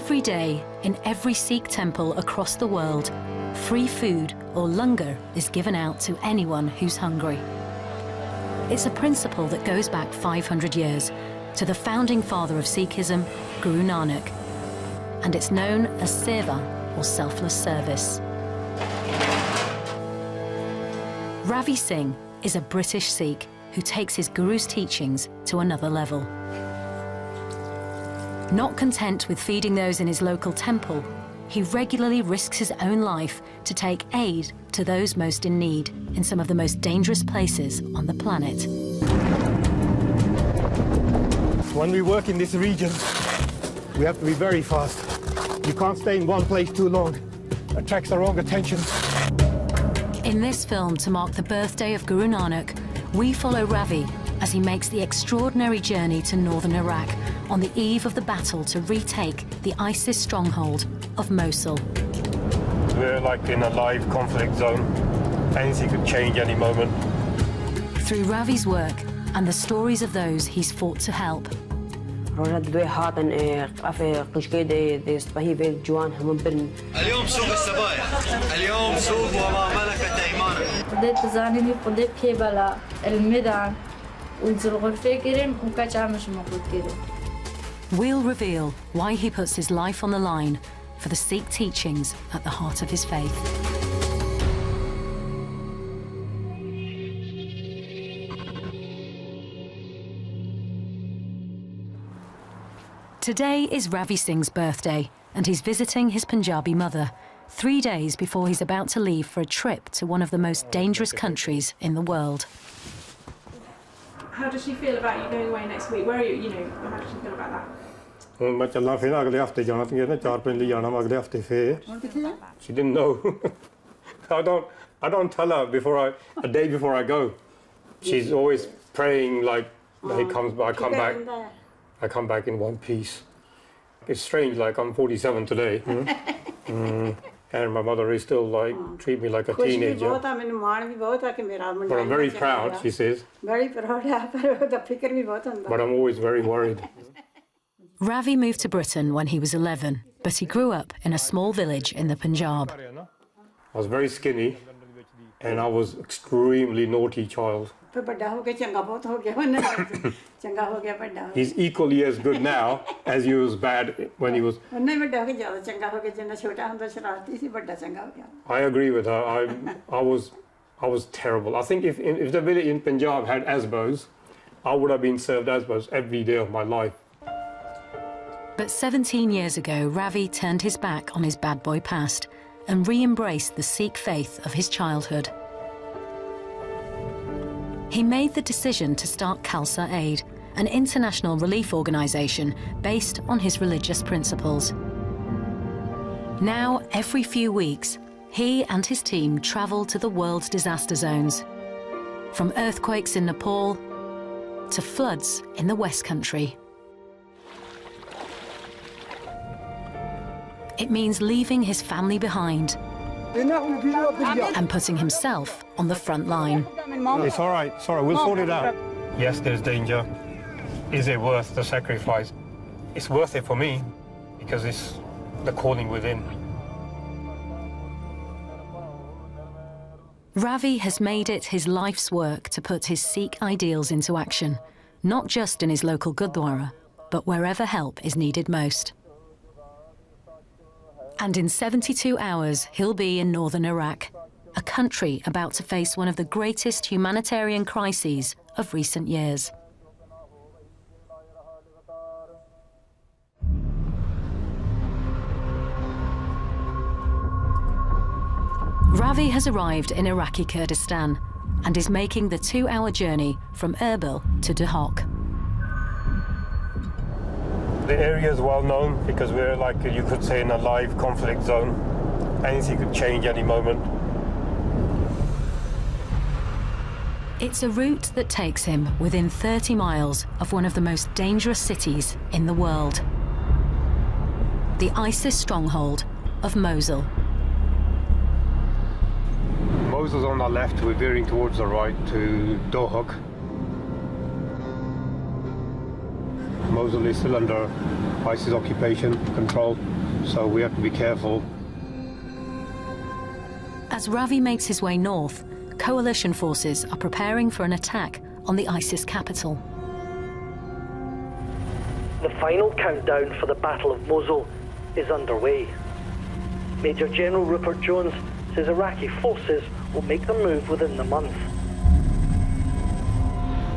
Every day, in every Sikh temple across the world, free food or langar is given out to anyone who's hungry. It's a principle that goes back 500 years to the founding father of Sikhism, Guru Nanak, and it's known as seva, or selfless service. Ravi Singh is a British Sikh who takes his Guru's teachings to another level. Not content with feeding those in his local temple, he regularly risks his own life to take aid to those most in need in some of the most dangerous places on the planet. When we work in this region, we have to be very fast. You can't stay in one place too long. It attracts the wrong attention. In this film, to mark the birthday of Guru Nanak, we follow Ravi as he makes the extraordinary journey to northern Iraq on the eve of the battle to retake the ISIS stronghold of Mosul. We're like in a live conflict zone. Anything could change any moment. Through Ravi's work and the stories of those he's fought to help, we'll reveal why he puts his life on the line for the Sikh teachings at the heart of his faith. Today is Ravi Singh's birthday, and he's visiting his Punjabi mother, 3 days before he's about to leave for a trip to one of the most dangerous countries in the world. How does she feel about you going away next week? Where are you, how does she feel about that? She didn't know. I don't tell her a day before I go. She's always praying like he comes back, I come back in one piece. It's strange, like I'm 47 today. And my mother is still like, treat me like a teenager. But I'm very proud, she says. Very proud, but I'm always very worried. Ravi moved to Britain when he was 11, but he grew up in a small village in the Punjab. I was very skinny, and I was extremely naughty child. He's equally as good now as he was bad when he was... I agree with her. I was terrible. I think if the village in Punjab had Asbos, I would have been served Asbos every day of my life. But 17 years ago, Ravi turned his back on his bad boy past and re-embraced the Sikh faith of his childhood. He made the decision to start Khalsa Aid, an international relief organisation based on his religious principles. Now, every few weeks, he and his team travel to the world's disaster zones, from earthquakes in Nepal to floods in the West Country. It means leaving his family behind and putting himself on the front line. It's all right, we'll sort it out. Yes, there's danger. Is it worth the sacrifice? It's worth it for me, because it's the calling within. Ravi has made it his life's work to put his Sikh ideals into action, not just in his local Gurdwara, but wherever help is needed most. And in 72 hours, he'll be in northern Iraq, a country about to face one of the greatest humanitarian crises of recent years. Ravi has arrived in Iraqi Kurdistan and is making the 2-hour journey from Erbil to Duhok. The area is well known because we're like, you could say, in a live conflict zone. Anything could change any moment. It's a route that takes him within 30 miles of one of the most dangerous cities in the world, the ISIS stronghold of Mosul. Mosul's on our left, we're veering towards the right to Dohuk. Mosul is still under ISIS occupation control, so we have to be careful. As Ravi makes his way north, coalition forces are preparing for an attack on the ISIS capital. The final countdown for the Battle of Mosul is underway. Major General Rupert Jones says Iraqi forces will make the move within the month.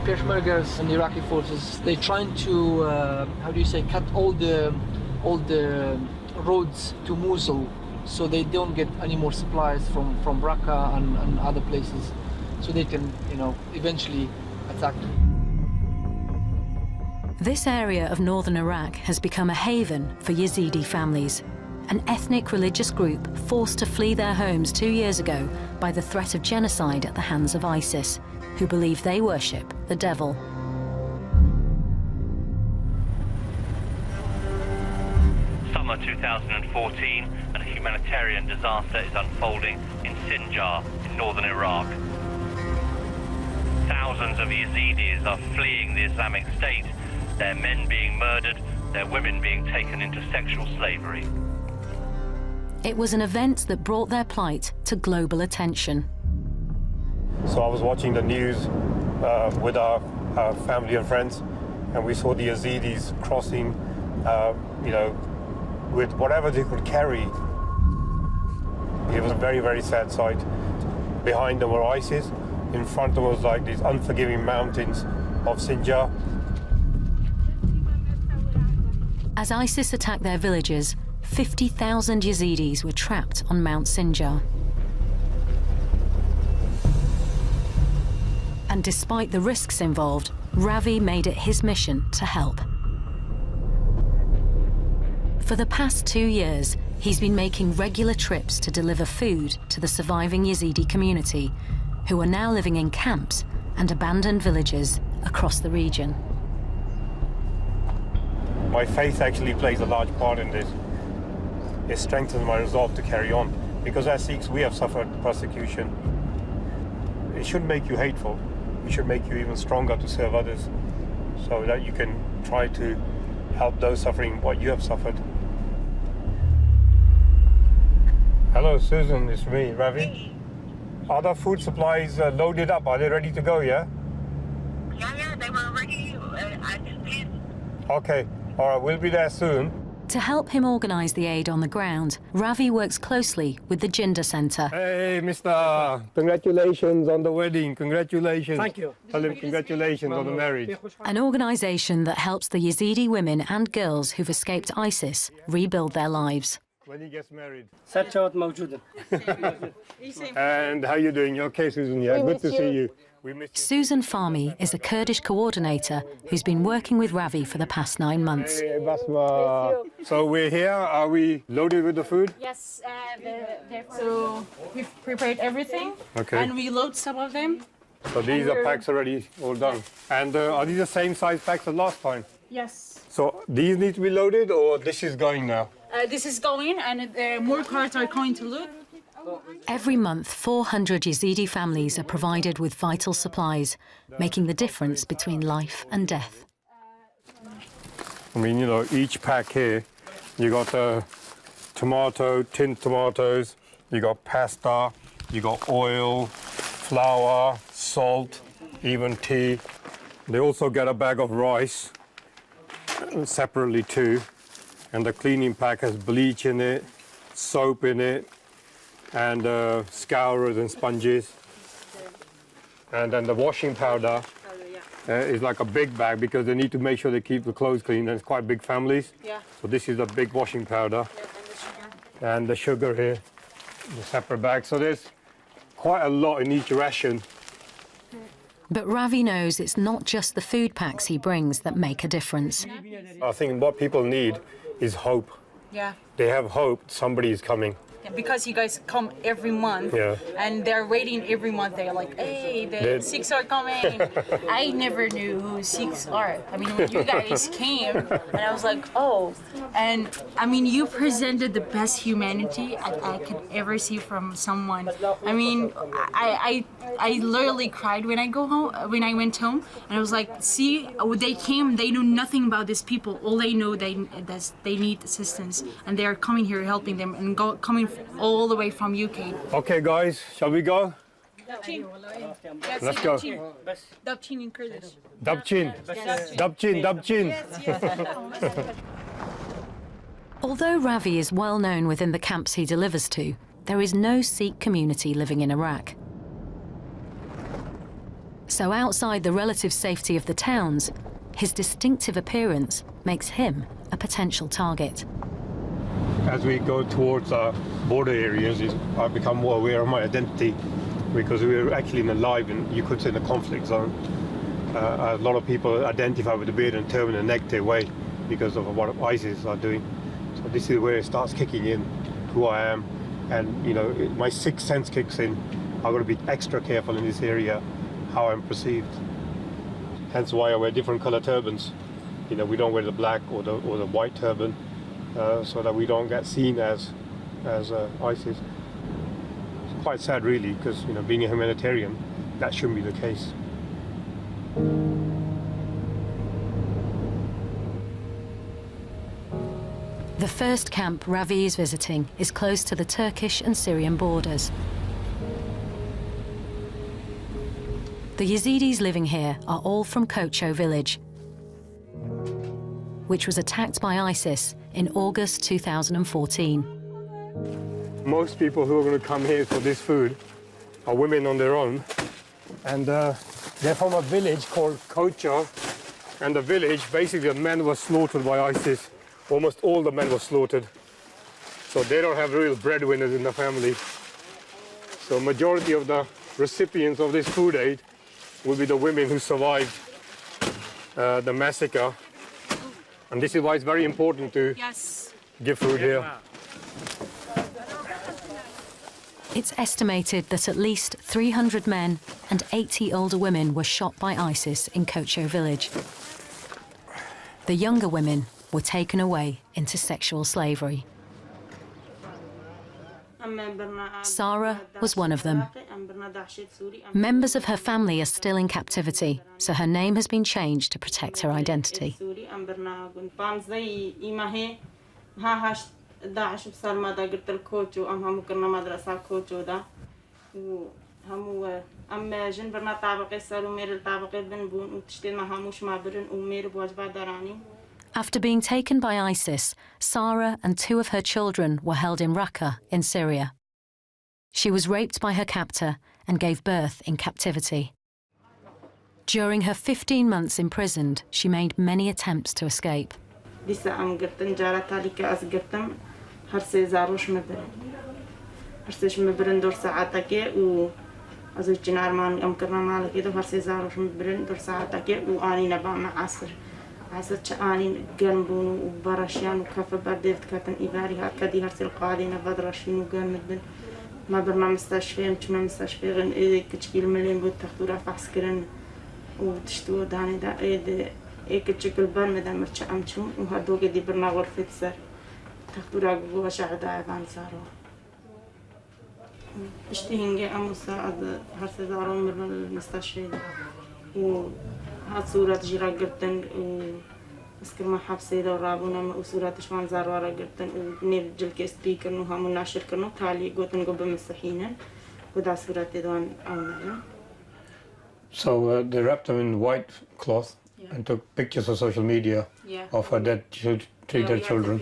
Peshmergas and Iraqi forces, they're trying to, cut all the roads to Mosul, so they don't get any more supplies from Raqqa and other places, so they can, eventually attack. This area of northern Iraq has become a haven for Yazidi families, an ethnic religious group forced to flee their homes 2 years ago by the threat of genocide at the hands of ISIS, who believe they worship the devil. Summer 2014, and a humanitarian disaster is unfolding in Sinjar, in northern Iraq. Thousands of Yazidis are fleeing the Islamic State, their men being murdered, their women being taken into sexual slavery. It was an event that brought their plight to global attention. So I was watching the news with our family and friends, and we saw the Yazidis crossing, with whatever they could carry. It was a very, very sad sight. Behind them were ISIS. In front of them was like these unforgiving mountains of Sinjar. As ISIS attacked their villages, 50,000 Yazidis were trapped on Mount Sinjar. And despite the risks involved, Ravi made it his mission to help. For the past 2 years, he's been making regular trips to deliver food to the surviving Yazidi community, who are now living in camps and abandoned villages across the region. My faith actually plays a large part in this. It strengthens my resolve to carry on, because as Sikhs we have suffered persecution. It shouldn't make you hateful. It should make you even stronger to serve others, so that you can try to help those suffering what you have suffered. Hello, Susan, it's me, Ravi. Are the food supplies loaded up? Are they ready to go, yeah? Yeah, they were ready. I just did. Okay, all right, we'll be there soon. To help him organise the aid on the ground, Ravi works closely with the Jinder Centre. Hey, mister, congratulations on the wedding, congratulations. Thank you. Tell him congratulations on the marriage. An organisation that helps the Yazidi women and girls who've escaped ISIS rebuild their lives. When he gets married. And And how you doing? You okay, Susan? Yeah, good to see you. We missed you. Susan Farmi is a Kurdish coordinator who's been working with Ravi for the past 9 months. Hey, Basma. So we're here. Are we loaded with the food? Yes, so we've prepared everything, Okay. and we load some of them. So these are packs already all done. And are these the same size packs as last time? Yes. So these need to be loaded, or this is going now? This is going, and more carts are going to load. Every month, 400 Yazidi families are provided with vital supplies, making the difference between life and death. I mean, each pack here, you got tinned tomatoes, you got pasta, you got oil, flour, salt, even tea. They also get a bag of rice separately too. And the cleaning pack has bleach in it, soap in it, and scourers and sponges. And then the washing powder is like a big bag, because they need to make sure they keep the clothes clean, and it's quite big families. Yeah. So this is a big washing powder. And the sugar here, the separate bag. So there's quite a lot in each ration. But Ravi knows it's not just the food packs he brings that make a difference. I think what people need is hope. Yeah. They have hope somebody is coming. because you guys come every month, and they're waiting every month. They're like, hey, the Sikhs are coming. I never knew who Sikhs are. I mean, when you guys came, and I was like, oh. And I mean, you presented the best humanity I could ever see from someone. I mean, I literally cried when I went home, and I was like, see, they came, they know nothing about these people. All they know they need assistance, and they are coming here helping them, and coming all the way from UK. Okay, guys, shall we go? Let's go. Dabchin in Kurdish. Dabchin. Dabchin. Although Ravi is well known within the camps he delivers to, there is no Sikh community living in Iraq. So outside the relative safety of the towns, his distinctive appearance makes him a potential target. As we go towards our border areas, I've become more aware of my identity, because we're actually you could say, in a conflict zone. A lot of people identify with the beard and turban and negative way because of what ISIS are doing. So this is where it starts kicking in, who I am, and you know, my sixth sense kicks in. I've got to be extra careful in this area, how I'm perceived. Hence why I wear different color turbans. You know, we don't wear the black or the white turban, so that we don't get seen as ISIS. It's quite sad, really, because you know, being a humanitarian, that shouldn't be the case. The first camp Ravi is visiting is close to the Turkish and Syrian borders. The Yazidis living here are all from Kocho village, which was attacked by ISIS in August 2014. Most people who are going to come here for this food are women on their own, and they're from a village called Kocho, and the village, basically the men were slaughtered by ISIS. Almost all the men were slaughtered, so they don't have real breadwinners in the family. So majority of the recipients of this food aid will be the women who survived the massacre. And this is why it's very important to give food here. It's estimated that at least 300 men and 80 older women were shot by ISIS in Kocho village. The younger women were taken away into sexual slavery. Sarah was one of them. Members of her family are still in captivity, so her name has been changed to protect her identity. After being taken by ISIS, Sarah and 2 of her children were held in Raqqa in Syria. She was raped by her captor and gave birth in captivity. During her 15 months imprisoned, she made many attempts to escape. ما برنا مستشفى مشنا مستشفى غن إيه كتشكيل مليون بود تختورة فحسكرن وتشتو داني دا إيه كتشكل بان مدام مرتشا أمشون وهادو قدي برنا غرفة سر تختورة جوا شعدا بان سارو اشتهينجي أموسا أد هرسي زارو مرنا المستشفى وهاد صورة جيرا قرتن اسكر ما حبسي دا رابونا وصورة شوان زاروارا قرتن ونيب جلك سبيكر نوها مناشر كرنو تالي قوتن قبل مسحينا ودا صورة دوان أونا. So they wrapped them in white cloth and took pictures of social media of her dead children.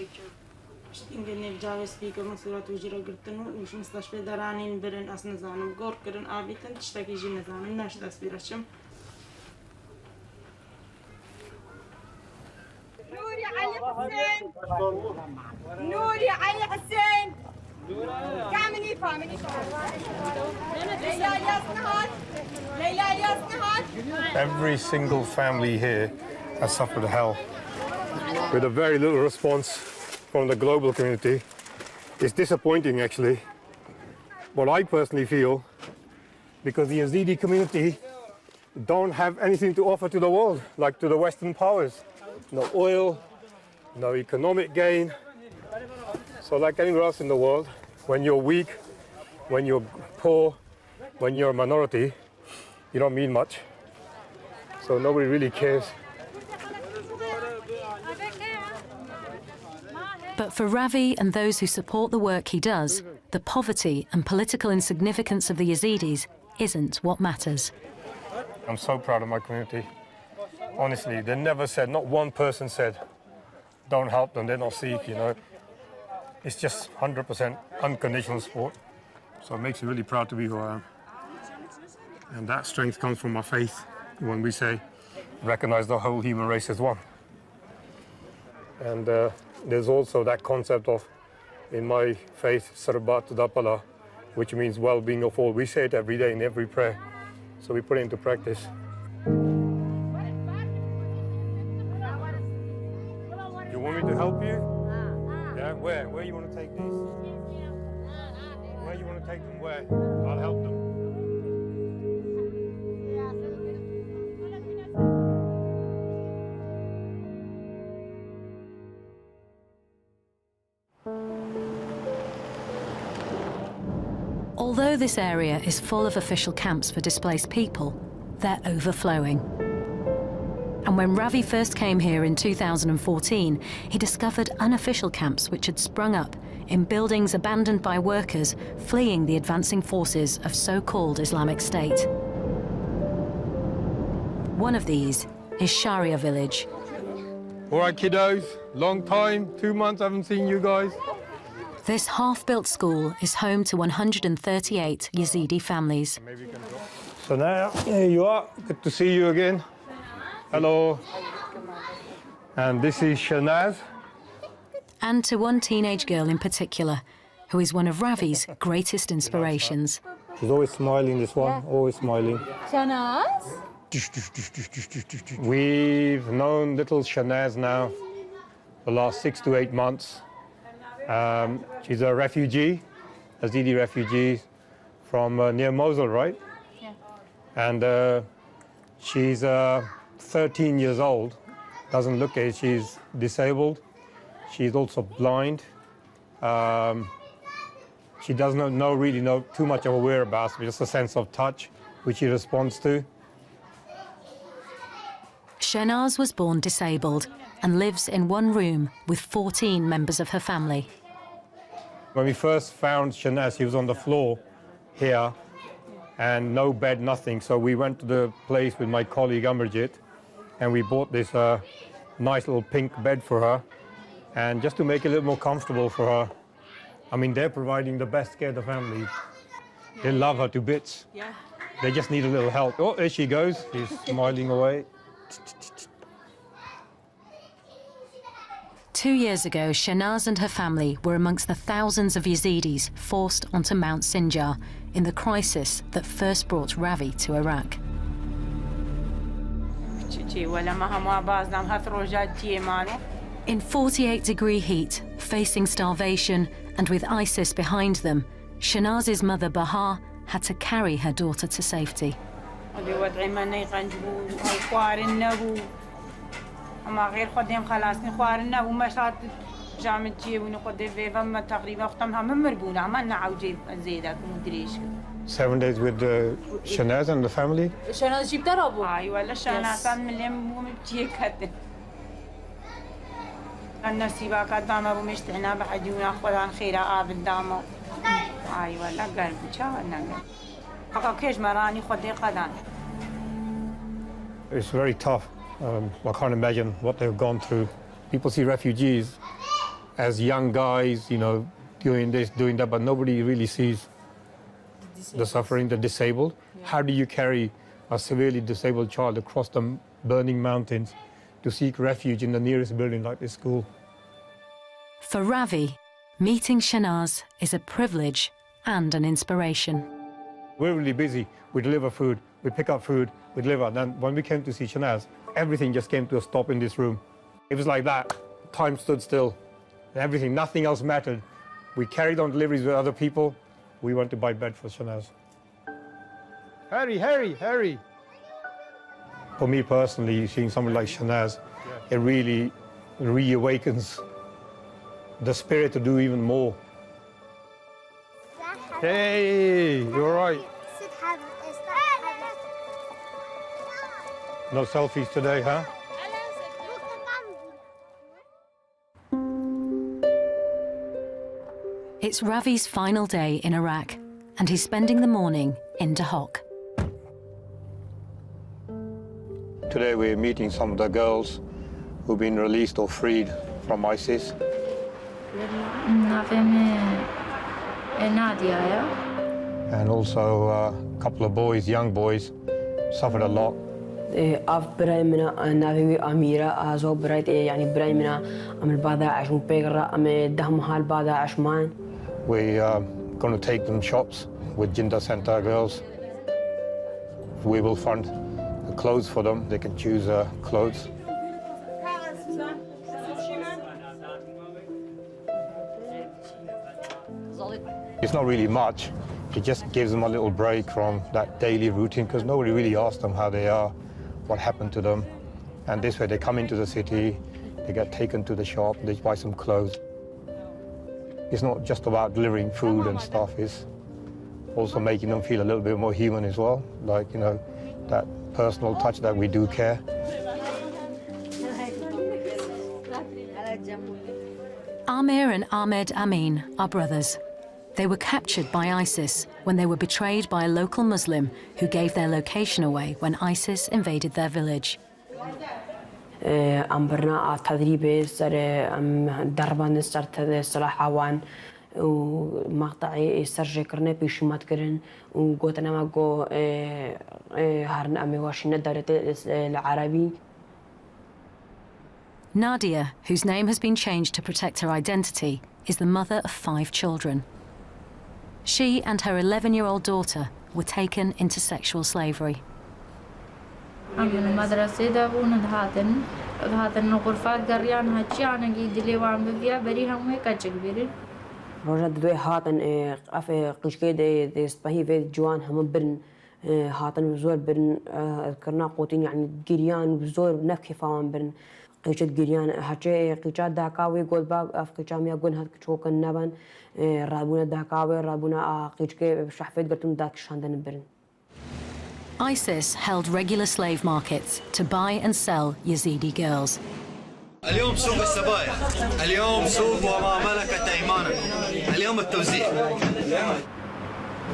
إنجني بجاوي سبيكر من صورة وجيرا قرتنو وش مستشفى درانين برن أصلا زانو قور كرن آبيتن تشتاكي جينا زانو ناش تصويرشم. نوري علي حسين نوري علي حسين كامني فامني Every single family here has suffered hell with a very little response from the global community. It's disappointing, actually, what I personally feel, because the Yazidi community don't have anything to offer to the world, like to the Western powers. No oil, no economic gain. So like anywhere else in the world, when you're weak, when you're poor, when you're a minority, you don't mean much. So nobody really cares. But for Ravi and those who support the work he does, the poverty and political insignificance of the Yazidis isn't what matters. I'm so proud of my community. Honestly, they never said, not one person said, don't help them, they're not Sikh, you know. It's just 100% unconditional support. So it makes me really proud to be who I am. And that strength comes from my faith when we say, recognize the whole human race as one. And there's also that concept of, in my faith, Sarbat Dapala, which means well-being of all. We say it every day in every prayer. So we put it into practice. You want me to help you? Yeah, where? Where you want to take these? Where you want to take them? Where? I'll help them. Although this area is full of official camps for displaced people, they're overflowing. And when Ravi first came here in 2014, he discovered unofficial camps which had sprung up in buildings abandoned by workers fleeing the advancing forces of so-called Islamic State. One of these is Sharia village. All right, kiddos, long time, 2 months, I haven't seen you guys. This half-built school is home to 138 Yazidi families. So now, here you are. Good to see you again. Hello. And this is Shanaz. And to one teenage girl in particular, who is one of Ravi's greatest inspirations. She's always smiling, this one, always smiling. Shanaz? We've known little Shanaz now the last 6 to 8 months. She's a refugee, a Yazidi refugee from near Mosul, right? Yeah. And she's 13 years old, doesn't look it, she's disabled. She's also blind. She doesn't really know too much of her whereabouts, but just a sense of touch, which she responds to. Shanaz was born disabled and lives in one room with 14 members of her family. When we first found Shanaz, she was on the floor here, and no bed, nothing. So we went to the place with my colleague Amarjit, and we bought this nice little pink bed for her, and just to make it a little more comfortable for her. I mean, they're providing the best care to the family. They love her to bits. Yeah. They just need a little help. Oh, there she goes. She's smiling away. 2 years ago, Shanaz and her family were amongst the thousands of Yazidis forced onto Mount Sinjar in the crisis that first brought Ravi to Iraq. In 48-degree heat, facing starvation, and with ISIS behind them, Shanaz's mother Bahar had to carry her daughter to safety.7 days with Shanaz and the family? It's very tough. I can't imagine what they've gone through. People see refugees as young guys, you know, doing this, doing that, but nobody really sees the suffering, the disabled. Yeah. How do you carry a severely disabled child across the burning mountains to seek refuge in the nearest building like this school? For Ravi, meeting Shanaz is a privilege and an inspiration. We're really busy. We deliver food, we pick up food, we deliver. And then when we came to see Shanaz, everything just came to a stop in this room. It was like that. Time stood still. Everything, nothing else mattered. We carried on deliveries with other people. We went to buy bed for Shanaz. Harry! For me personally, seeing someone like Shanaz, it really reawakens the spirit to do even more. Hey, you're right. No selfies today, huh? It's Ravi's final day in Iraq, and he's spending the morning in Dahok. Today we're meeting some of the girls who've been released or freed from ISIS. And also a couple of boys, young boys, suffered a lot. أف براي منا نافي أميرة أزو براي يعني براي منا أم البعض عشان بيقرأ أم دهم هالبعض عشمان. We're going to take them shops with Jinda Center girls. We will fund clothes for them. They can choose clothes. It's not really much. It just gives them a little break from that daily routine because nobody really asks them how they are, what happened to them. And this way they come into the city, they get taken to the shop, they buy some clothes. It's not just about delivering food and stuff, it's also making them feel a little bit more human as well. Like, you know, that personal touch that we do care. Amir and Ahmed Amin are brothers. They were captured by ISIS when they were betrayed by a local Muslim who gave their location away when ISIS invaded their village. أمبرنا تدريب سر دربان سرت صلاح عوان ومقطعي سرج كرنا بيشمات كرن وقوتنا ما جو هرن أمي واشينا دارت العربي. Nadia, whose name has been changed to protect her identity, is the mother of 5 children. She and her 11-year-old daughter were taken into sexual slavery. المدرسة دابون هاتن غرفات قريان هاتشي أنا قيد لي وعم بفيا بريها وهيك أجبرين. رجعت دوي هاتن أف قشكي دي سبهي في جوان هم برن هاتن بزور برن كرنا قوتين يعني قريان بزور نفكي فاهم برن قيشت قريان هاتشي قيشات داكاوي قول باق أف قيشام يقول هات كشوك النبن رابونا داكاوي رابونا قيشكي شحفيت قلتم داك شاندن برن. ISIS held regular slave markets to buy and sell Yazidi girls. اليوم سوق السبايا، اليوم سوق وما ملكت أيمانكم، اليوم التوزيع.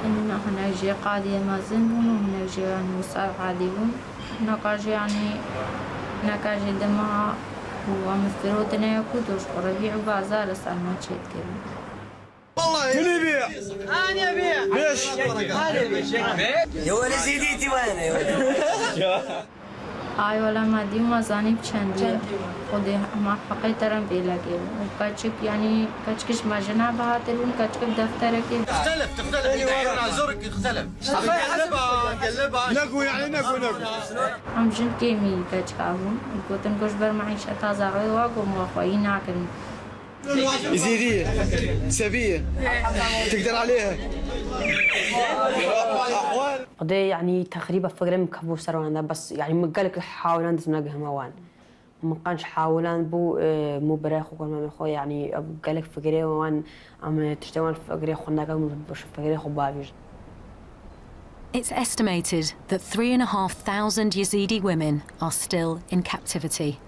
إنه هنا جي قاضي مازنون وهنا جي يعني وصار عاديون، هنا كاجي يعني هنا كاجي دماء ومفتروتنا يكودوش وربيع وبازار سالما تشيت كده. والله كل يبيع أنا أبيع ليش؟ يا ولد زيديتي وين؟ آی ولی مادی مزانی چندی خودی ما حقی ترم بیلاگیم و کچک یعنی کچکش مجنا بهاترون کچک دفتره که تختلف عيون زورك يختلف قلبها نقو يعني نقو هم جن كيمي كچكاون قوتن كوش بر معيشة تازه واقو مواخوي ناكن يزيدية سبية تقدر عليها قضية يعني تقريبا فقرة مكبو سروان بس يعني مقالك حاولان دزناقها موان ما كانش حاولان بو مو براخو كل ما مخو يعني قالك فقرة وان أما تشتغل فقرة خناقة مش فقرة خبابيج. It's estimated that 3,500 Yazidi women are still in captivity.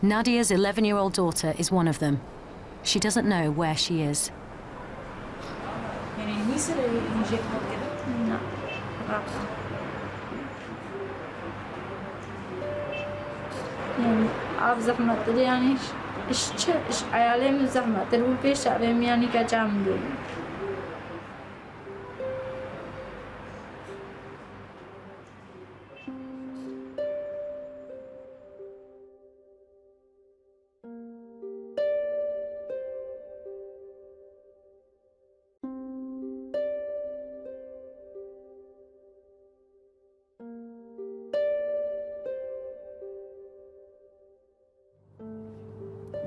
Nadia's 11-year-old daughter is one of them. She doesn't know where she is. يعني عارف زحمة يعني إيش عيالي من زحمة تلو بيش عليهم يعني كجامدوا.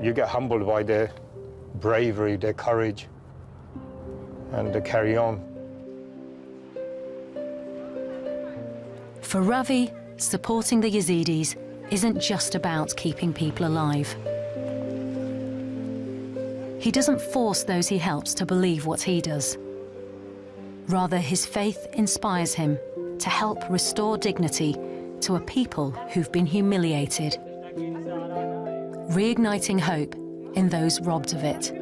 You get humbled by their bravery, their courage, and carry on. For Ravi, supporting the Yazidis isn't just about keeping people alive. He doesn't force those he helps to believe what he does. Rather, his faith inspires him to help restore dignity to a people who've been humiliated, reigniting hope in those robbed of it.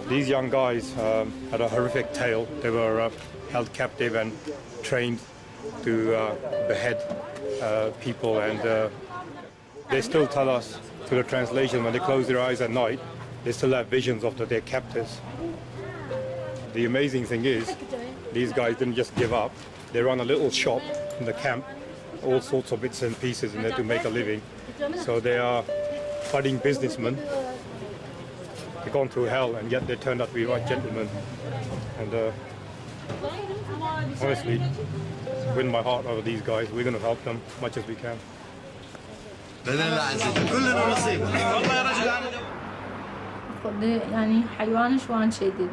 These young guys had a horrific tale. They were held captive and trained to behead people, and they still tell us through the translation when they close their eyes at night, they still have visions of their captors. The amazing thing is, these guys didn't just give up. They run a little shop in the camp, all sorts of bits and pieces in there to make a living. So they are budding businessmen. They've gone through hell, and yet they turned out to be right gentlemen. And honestly, win my heart over these guys. We're going to help them as much as we can. يعني حيوان شوان شديد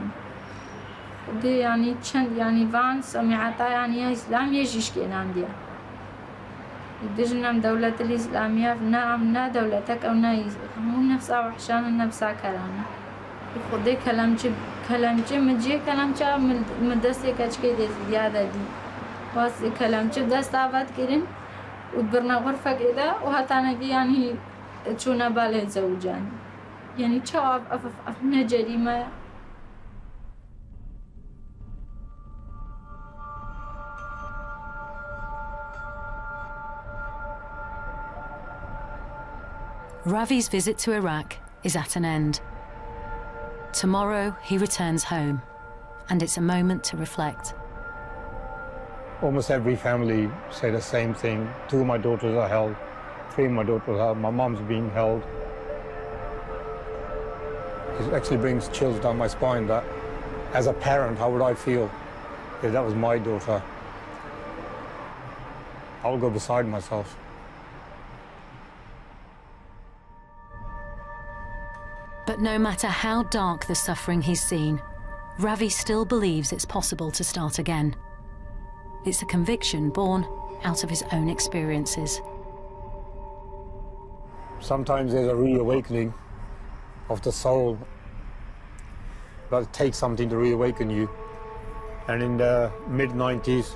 دي يعني چند يعني وان سمعتا يعني اسلام يجيش كين عندي يدجنم دولة الإسلامية نا دولتك أو نا هم نفسها وحشان نفسها كلامي خدي كلامچه مجي كلامچه مدرسة كچكي دي زيادة دي واس كلامچه دست آباد كرين وبرنا غرفة كده وهتانجي يعني چونا باله زوجان يعني چاو أفنا جريمة. Ravi's visit to Iraq is at an end. Tomorrow he returns home, and it's a moment to reflect. Almost every family say the same thing. 2 of my daughters are held, 3 of my daughters are held, my mom's being held. It actually brings chills down my spine that, as a parent, how would I feel if that was my daughter? I would go beside myself. But no matter how dark the suffering he's seen, Ravi still believes it's possible to start again. It's a conviction born out of his own experiences. Sometimes there's a reawakening of the soul, but it takes something to reawaken you. And in the mid-90s,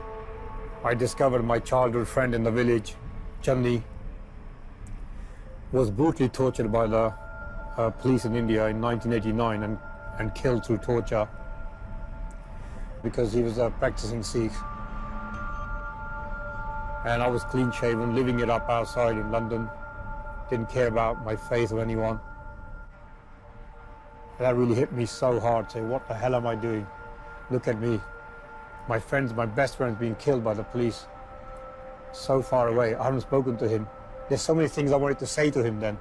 I discovered my childhood friend in the village, Channi, was brutally tortured by the police in India in 1989 and killed through torture because he was a practicing Sikh. And I was clean-shaven, living it up outside in London, didn't care about my faith or anyone. That really hit me so hard, say, what the hell am I doing? Look at me. My friends, my best friends being killed by the police. So far away, I haven't spoken to him. There's so many things I wanted to say to him then.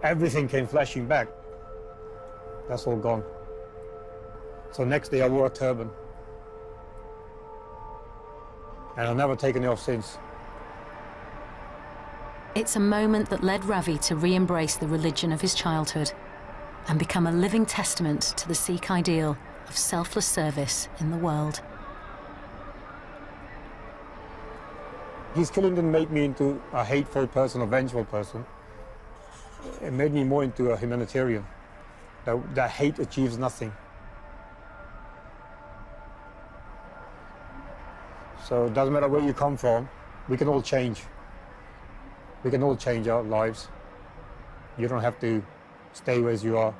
Everything came flashing back. That's all gone. So next day I wore a turban. And I've never taken it off since. It's a moment that led Ravi to re-embrace the religion of his childhood and become a living testament to the Sikh ideal of selfless service in the world. His killing didn't make me into a hateful person, a vengeful person. It made me more into a humanitarian. That hate achieves nothing. So it doesn't matter where you come from, we can all change. We can all change our lives. You don't have to stay as you are.